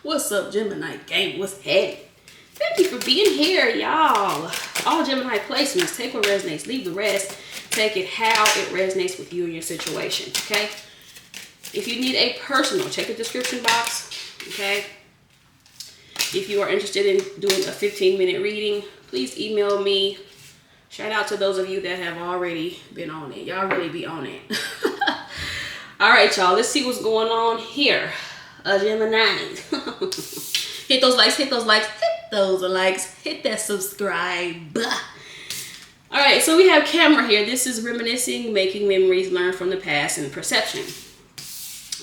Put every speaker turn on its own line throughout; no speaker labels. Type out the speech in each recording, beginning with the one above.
What's up, Gemini gang? What's happening? Thank you for being here, y'all. All Gemini placements, take what resonates, leave the rest. Take it how it resonates with you and your situation, okay? If you need a personal, check the description box, okay? If you are interested in doing a 15-minute reading, please email me. Shout out to those of you that have already been on it. Y'all really be on it. All right, y'all. Let's see what's going on here. Gemini. Hit those likes, hit those likes, hit those likes, hit that subscribe. All right, so we have camera here. This is reminiscing, making memories, learn from the past, and perception.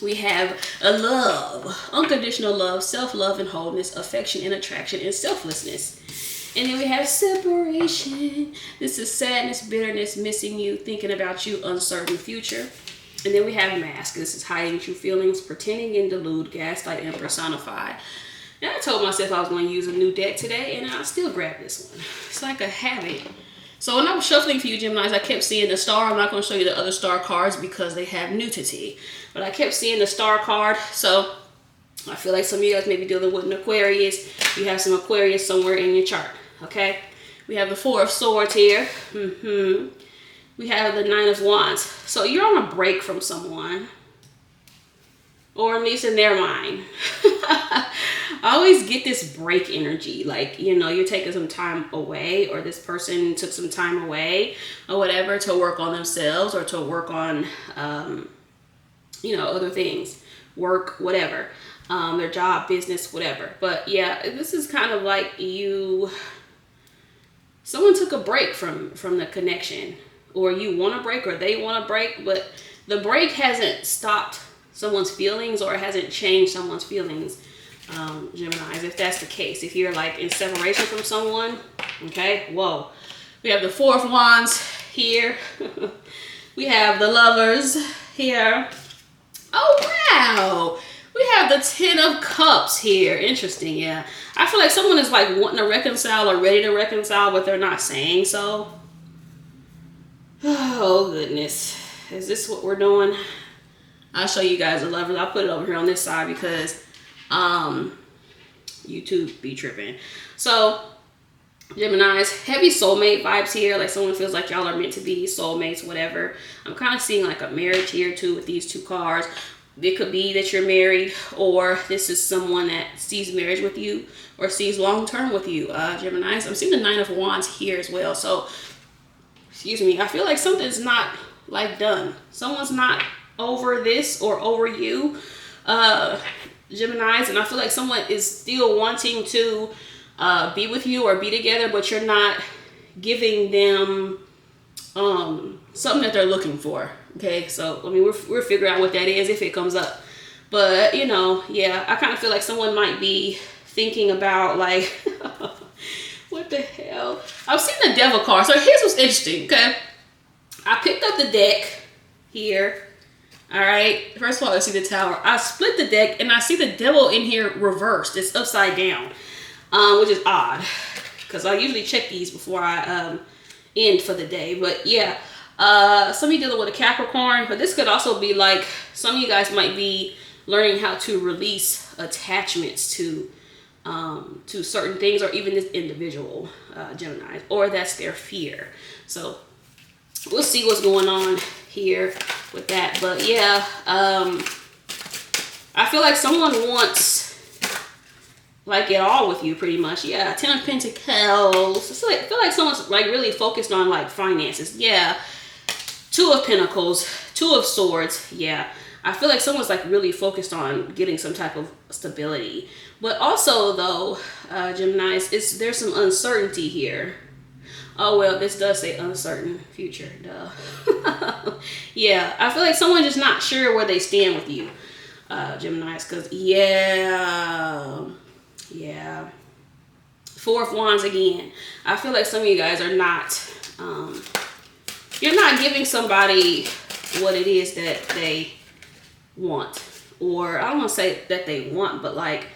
We have a love, unconditional love, self-love and wholeness, affection and attraction, and selflessness. And then we have separation. This is sadness, bitterness, missing you, thinking about you, uncertain future. And then we have mask. This is hiding true feelings, pretending and delude, gaslight, and personify. And I told myself I was going to use a new deck today, and I still grabbed this one. It's like a habit. So when I was shuffling for you, Geminis, I kept seeing the star. I'm not going to show you the other star cards because they have nudity. But I kept seeing the star card. So I feel like some of you guys may be dealing with an Aquarius. You have some Aquarius somewhere in your chart. Okay? We have the Four of Swords here. We have the Nine of Wands. So you're on a break from someone. Or at least in their mind. I always get this break energy. Like, you know, you're taking some time away. Or this person took some time away. Or whatever to work on themselves. Or to work on, you know, other things. Work, whatever. Their job, business, whatever. But yeah, this is kind of like you... Someone took a break from the connection. Or you want a break, or they want a break, but the break hasn't stopped someone's feelings or hasn't changed someone's feelings, Geminis, if that's the case. If you're like in separation from someone, okay, whoa. We have the Four of Wands here. We have the Lovers here. Oh, wow. We have the Ten of Cups here. Interesting, yeah. I feel like someone is like wanting to reconcile or ready to reconcile, but they're not saying so. Oh, goodness. Is this what we're doing? I'll show you guys the Lovers. I'll put it over here on this side because YouTube be tripping. So, Geminis, heavy soulmate vibes here. Like someone feels like y'all are meant to be soulmates, whatever. I'm kind of seeing like a marriage here too with these two cards. It could be that you're married, or this is someone that sees marriage with you or sees long-term with you, Geminis. I'm seeing the Nine of Wands here as well. So, excuse me, I feel like something's not like done. Someone's not over this or over you, Geminis, and I feel like someone is still wanting to be with you or be together, but you're not giving them something that they're looking for. Okay, so I mean we're figuring out what that is if it comes up, but you know, yeah, I kind of feel like someone might be thinking about like what the hell? I've seen the Devil card. So here's what's interesting, okay? I picked up the deck here. All right. First of all, I see the Tower. I split the deck and I see the Devil in here reversed. It's upside down, which is odd because I usually check these before I end for the day. But yeah, some of you dealing with a Capricorn, but this could also be like some of you guys might be learning how to release attachments to certain things, or even this individual, Gemini, or that's their fear. So we'll see what's going on here with that. But yeah, I feel like someone wants like it all with you pretty much. Yeah, Ten of Pentacles. I feel like someone's like really focused on like finances. Yeah, Two of Pentacles, Two of Swords. Yeah, I feel like someone's like really focused on getting some type of stability. But also though, Geminis, there's some uncertainty here. Oh, well, this does say uncertain future. Duh. Yeah, I feel like someone's just not sure where they stand with you, Geminis. Because, yeah. Four of Wands again. I feel like some of you guys are not, you're not giving somebody what it is that they want. Or, I don't want to say that they want, but like,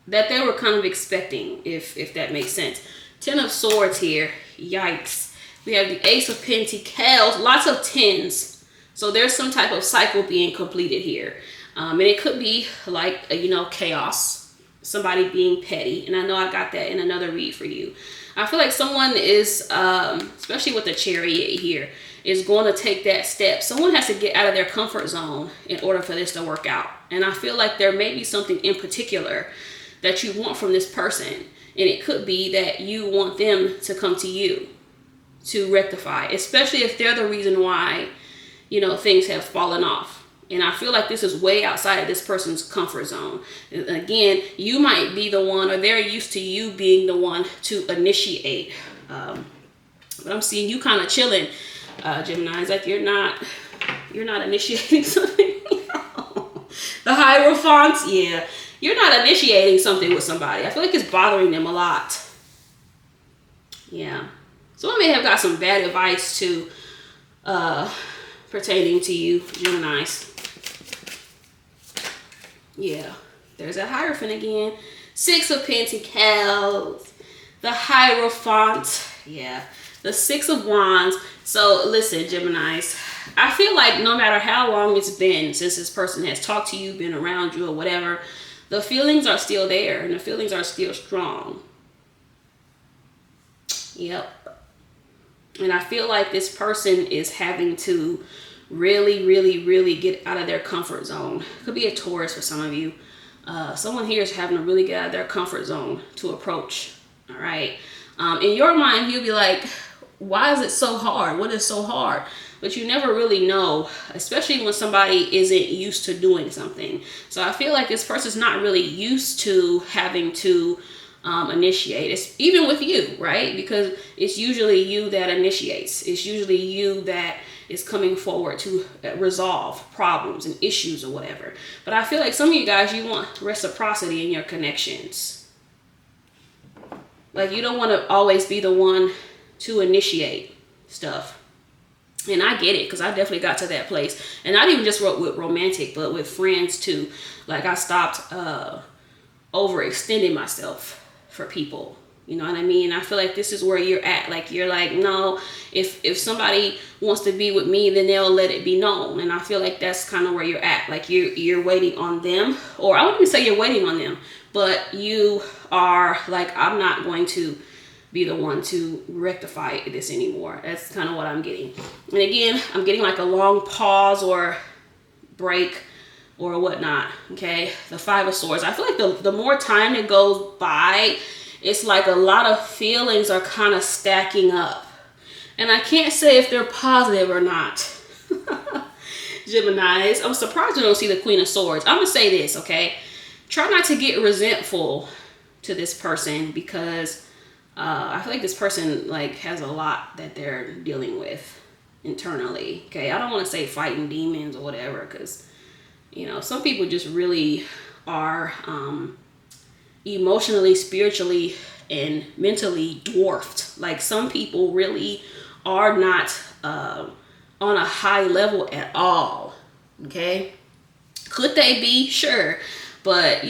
that they were kind of expecting, if that makes sense. Ten of Swords here. Yikes. We have the Ace of Pentacles. Lots of tens. So there's some type of cycle being completed here. And it could be like, chaos, somebody being petty. And I know I got that in another read for you. I feel like someone is, especially with the Chariot here, is going to take that step. Someone has to get out of their comfort zone in order for this to work out. And I feel like there may be something in particular that you want from this person. And it could be that you want them to come to you to rectify, especially if they're the reason why, things have fallen off. And I feel like this is way outside of this person's comfort zone. And again, you might be the one, or they're used to you being the one to initiate. But I'm seeing you kind of chilling, Gemini. It's like you're not initiating something. The Hierophants, yeah. You're not initiating something with somebody. I feel like it's bothering them a lot. Yeah. Someone may have got some bad advice too, pertaining to you, Geminis. Yeah. There's a Hierophant again. 6 of Pentacles. The Hierophant. Yeah. The 6 of Wands. So listen, Geminis. I feel like no matter how long it's been since this person has talked to you, been around you or whatever, the feelings are still there and the feelings are still strong. Yep. And I feel like this person is having to really, really, really get out of their comfort zone. Could be a Taurus for some of you. Someone here is having to really get out of their comfort zone to approach. All right. In your mind, you'll be like, why is it so hard? What is so hard? But you never really know, especially when somebody isn't used to doing something. So I feel like this person's not really used to having to initiate. It's even with you, right? Because it's usually you that initiates. It's usually you that is coming forward to resolve problems and issues or whatever. But I feel like some of you guys, you want reciprocity in your connections. Like you don't want to always be the one to initiate stuff. And I get it, because I definitely got to that place. And not even just with romantic, but with friends too. Like I stopped overextending myself for people. You know what I mean? I feel like this is where you're at. Like you're like, no, if somebody wants to be with me, then they'll let it be known. And I feel like that's kind of where you're at. Like you're waiting on them. Or I wouldn't even say you're waiting on them, but you are like, I'm not going to be the one to rectify this anymore. That's kind of what I'm getting. And again, I'm getting like a long pause or break or whatnot. Okay, the 5 of Swords. I feel like the more time that goes by, it's like a lot of feelings are kind of stacking up. And I can't say if they're positive or not. Geminis, I'm surprised you don't see the Queen of Swords. I'm gonna say this, okay? Try not to get resentful to this person, because I feel like this person like has a lot that they're dealing with internally. Okay, I don't want to say fighting demons or whatever, because some people just really are emotionally, spiritually, and mentally dwarfed. Like some people really are not on a high level at all. Okay, could they be? Sure, but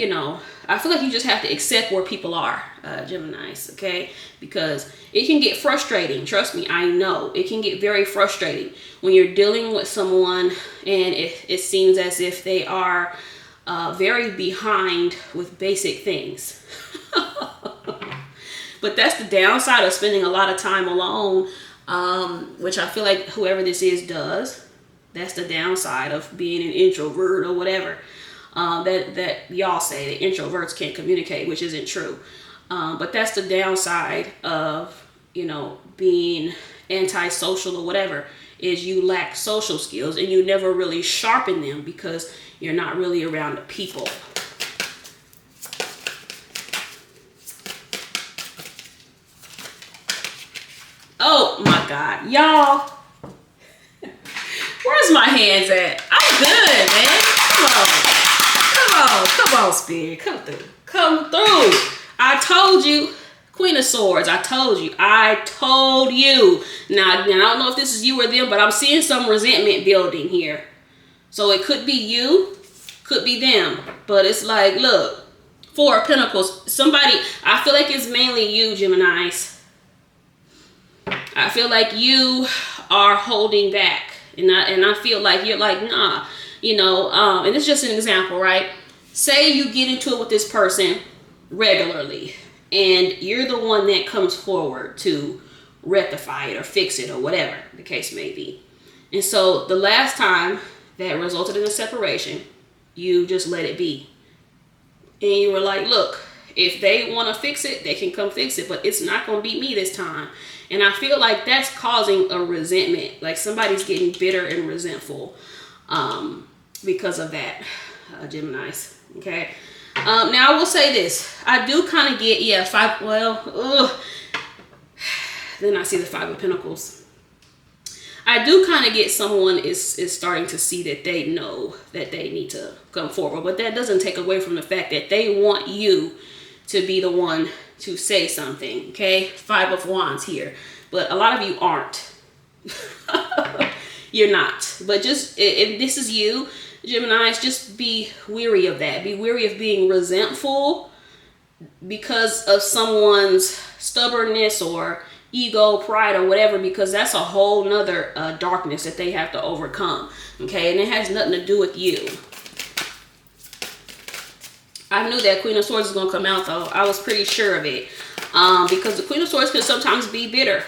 I feel like you just have to accept where people are, Geminis, okay? Because it can get frustrating. Trust me, I know. It can get very frustrating when you're dealing with someone and it seems as if they are very behind with basic things. But that's the downside of spending a lot of time alone, which I feel like whoever this is does. That's the downside of being an introvert or whatever. That y'all say that introverts can't communicate, which isn't true. But that's the downside of, being antisocial or whatever, is you lack social skills and you never really sharpen them because you're not really around the people. Oh my God, y'all. Where's my hands at? I'm good, man. Come on, Spirit. Come through. I told you. Queen of Swords. I told you. Now, I don't know if this is you or them, but I'm seeing some resentment building here. So it could be you, could be them. But it's like, look, 4 of Pentacles. Somebody, I feel like it's mainly you, Geminis. I feel like you are holding back. And I feel like you're like, nah. You know, and it's just an example, right? Say you get into it with this person regularly, and you're the one that comes forward to rectify it or fix it or whatever the case may be. And so the last time that resulted in a separation, you just let it be. And you were like, look, if they want to fix it, they can come fix it, but it's not going to be me this time. And I feel like that's causing a resentment. Like somebody's getting bitter and resentful because of that, Geminis. Okay. Now I will say this. I do kind of get, then I see the Five of Pentacles. I do kind of get someone is starting to see that they know that they need to come forward. But that doesn't take away from the fact that they want you to be the one to say something. Okay? Five of Wands here. But a lot of you aren't. You're not. But just, if this is you, Geminis, just be weary of that. Be weary of being resentful because of someone's stubbornness or ego, pride, or whatever, because that's a whole nother darkness that they have to overcome. Okay, and it has nothing to do with you. I knew that Queen of Swords was going to come out, though. I was pretty sure of it. Because the Queen of Swords can sometimes be bitter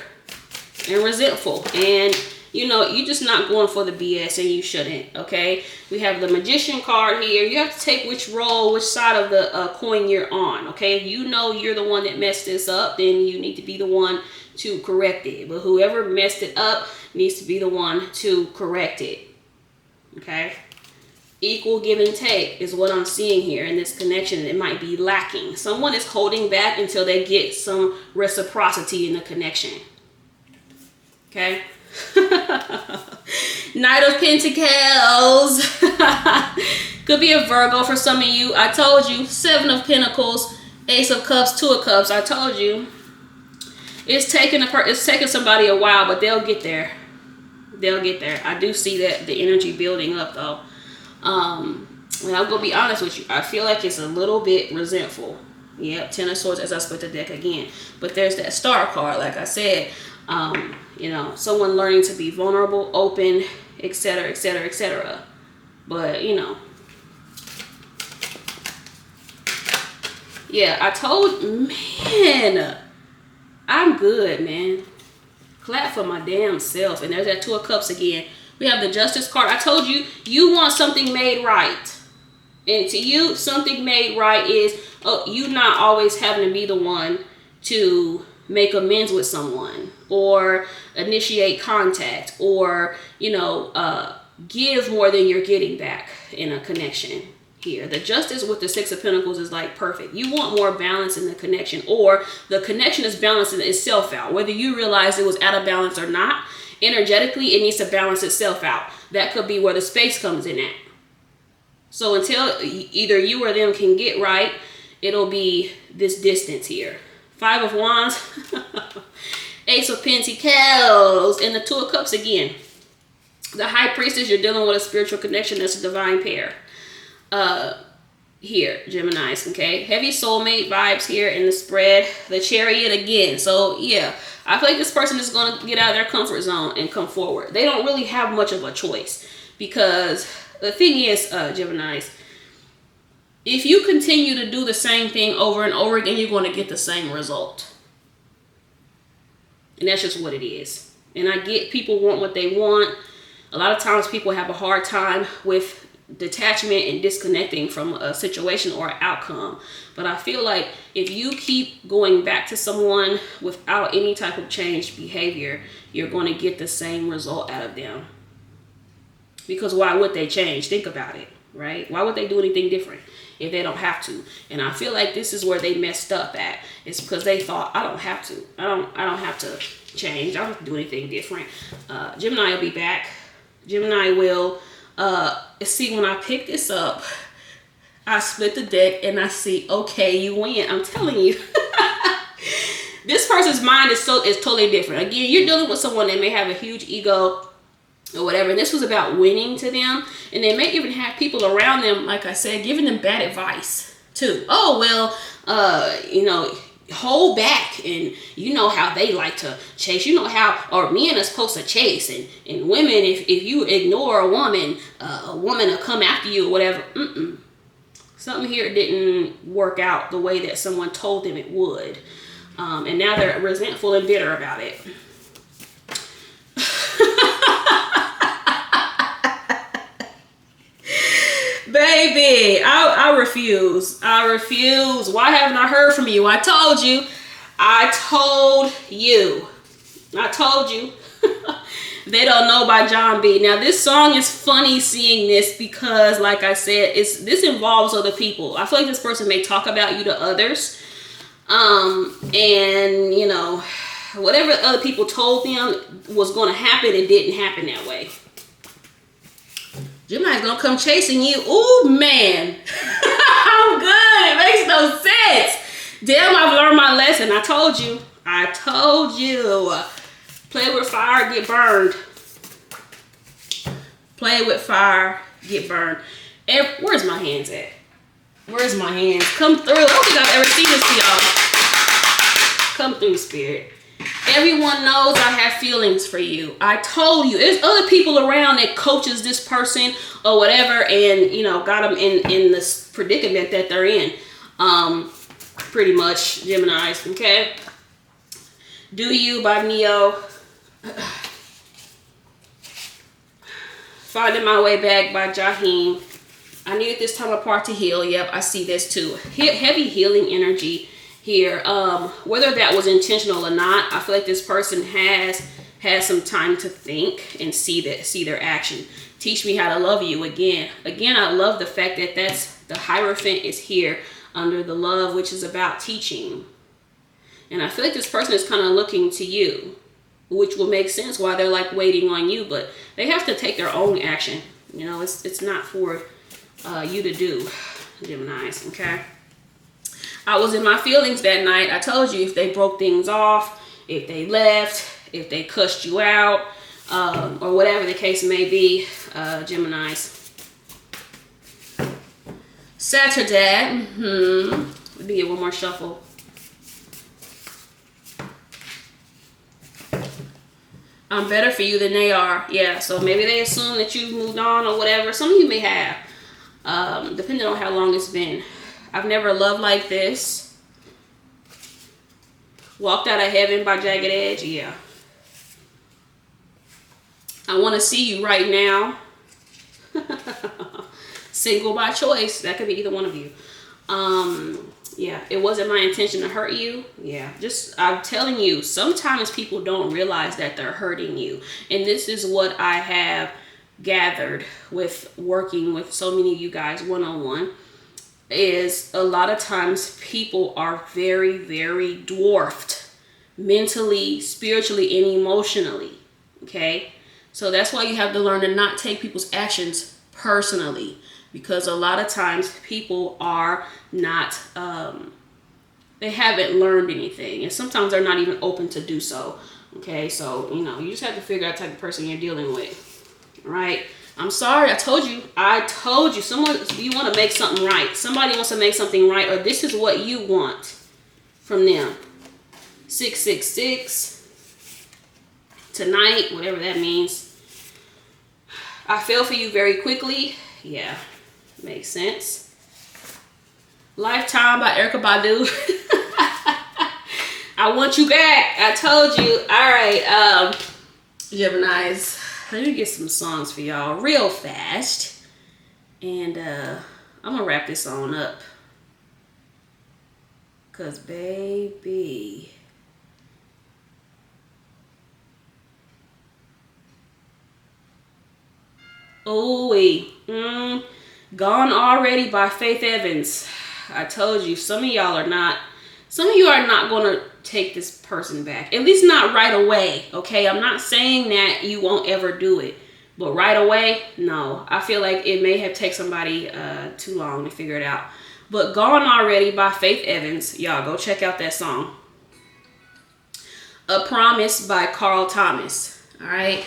and resentful. And, you know, you're just not going for the BS, and you shouldn't, okay? We have the Magician card here. You have to take which side of the coin you're on, okay? If you know you're the one that messed this up, then you need to be the one to correct it. But whoever messed it up needs to be the one to correct it, okay? Equal give and take is what I'm seeing here in this connection. It might be lacking. Someone is holding back until they get some reciprocity in the connection, okay? Knight of Pentacles. Could be a Virgo for some of you. I told you. Seven of Pentacles, Ace of Cups, Two of Cups. I told you. It's taking somebody a while, but they'll get there. They'll get there. I do see that the energy building up, though. And I'm gonna be honest with you. I feel like it's a little bit resentful. Yep, Ten of Swords as I split the deck again. But there's that Star card, like I said. You know, someone learning to be vulnerable, open, etc., etc., etc. But, you know. Yeah, I told, man, I'm good, man. Clap for my damn self. And there's that Two of Cups again. We have the Justice card. I told you, you want something made right. And to you, something made right is you not always having to be the one to make amends with someone or initiate contact or, you know, give more than you're getting back in a connection here. The Justice with the Six of Pentacles is like perfect. You want more balance in the connection, or the connection is balancing itself out. Whether you realize it was out of balance or not, energetically, it needs to balance itself out. That could be where the space comes in at. So until either you or them can get right, it'll be this distance here. Five of Wands, Ace of Pentacles, and the Two of Cups again. The High Priestess, you're dealing with a spiritual connection. That's a divine pair. Here, Geminis, okay? Heavy soulmate vibes here in the spread. The Chariot again. So, yeah, I feel like this person is going to get out of their comfort zone and come forward. They don't really have much of a choice because the thing is, Geminis, if you continue to do the same thing over and over again, you're going to get the same result. And that's just what it is. And I get people want what they want. A lot of times people have a hard time with detachment and disconnecting from a situation or an outcome. But I feel like if you keep going back to someone without any type of changed behavior, you're going to get the same result out of them. Because why would they change? Think about it, right? Why would they do anything different if they don't have to? And I feel like this is where they messed up at. It's because they thought, I don't have to. I don't have to change. I don't have to do anything different. Gemini will be back. Gemini will see, when I pick this up, I split the deck and I see, okay, you win. I'm telling you. This person's mind is totally different. Again, you're dealing with someone that may have a huge ego or whatever. And this was about winning to them. And they may even have people around them, like I said, giving them bad advice too. Oh, well, you know, hold back, and you know how they like to chase. You know how, or men are supposed to chase, and women, if you ignore a woman will come after you or whatever. Something here didn't work out the way that someone told them it would, and now they're resentful and bitter about it. Baby, I refuse. I refuse. Why haven't I heard from you? I told you. I told you. I told you. They Don't Know by John B. Now, this song is funny seeing this because, like I said, this involves other people. I feel like this person may talk about you to others. And, you know, whatever other people told them was going to happen, it didn't happen that way. Gemini's gonna come chasing you. Ooh, man. I'm good. It makes no sense. Damn, I've learned my lesson. I told you. I told you. Play with fire, get burned. Play with fire, get burned. Where's my hands at? Where's my hands? Come through. I don't think I've ever seen this to y'all. Come through, Spirit. Everyone knows I have feelings for you. I told you. There's other people around that coaches this person or whatever, and, you know, got them in this predicament that they're in. Pretty much, Geminis, okay? Do You by Neo. Finding My Way Back by Jaheim. I needed this time apart to heal. Yep, I see this too. Heavy healing energy here. Whether that was intentional or not, I feel like this person has had some time to think and see their action. Teach me how to love you again. Again, I love the fact that the Hierophant is here under the love, which is about teaching. And I feel like this person is kind of looking to you, which will make sense why they're like waiting on you, but they have to take their own action. You know, it's not for you to do, Geminis, okay? I was in my feelings that night. I told you, if they broke things off, if they left, if they cussed you out, or whatever the case may be, Geminis. Saturday. Let me get one more shuffle. I'm better for you than they are. Yeah, so maybe they assume that you've moved on or whatever. Some of you may have, depending on how long it's been. I've never loved like this. Walked Out of Heaven by Jagged Edge. Yeah. I Want to See You Right Now. Single by Choice. That could be either one of you. Yeah, it wasn't my intention to hurt you. Yeah, I'm telling you, sometimes people don't realize that they're hurting you. And this is what I have gathered with working with so many of you guys one-on-one, is a lot of times people are very, very dwarfed mentally, spiritually, and emotionally. Okay? So that's why you have to learn to not take people's actions personally. Because a lot of times people are not, they haven't learned anything. And sometimes they're not even open to do so. Okay, so, you know, you just have to figure out the type of person you're dealing with. All right? I'm sorry, I told you. You want to make something right. Somebody wants to make something right, or this is what you want from them. 666. Tonight, whatever that means. I fell for you very quickly. Yeah. Makes sense. Lifetime by Erykah Badu. I Want You Back. I told you. All right, Geminis. Let me get some songs for y'all real fast. And I'm going to wrap this on up. Because, baby. Ooh-wee. Gone Already by Faith Evans. I told you, some of you are not going to take this person back. At least not right away, okay? I'm not saying that you won't ever do it. But right away, no. I feel like it may have taken somebody too long to figure it out. But Gone Already by Faith Evans. Y'all, go check out that song. A Promise by Carl Thomas. All right?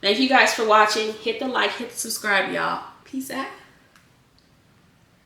Thank you guys for watching. Hit the like, hit the subscribe, y'all. Peace out.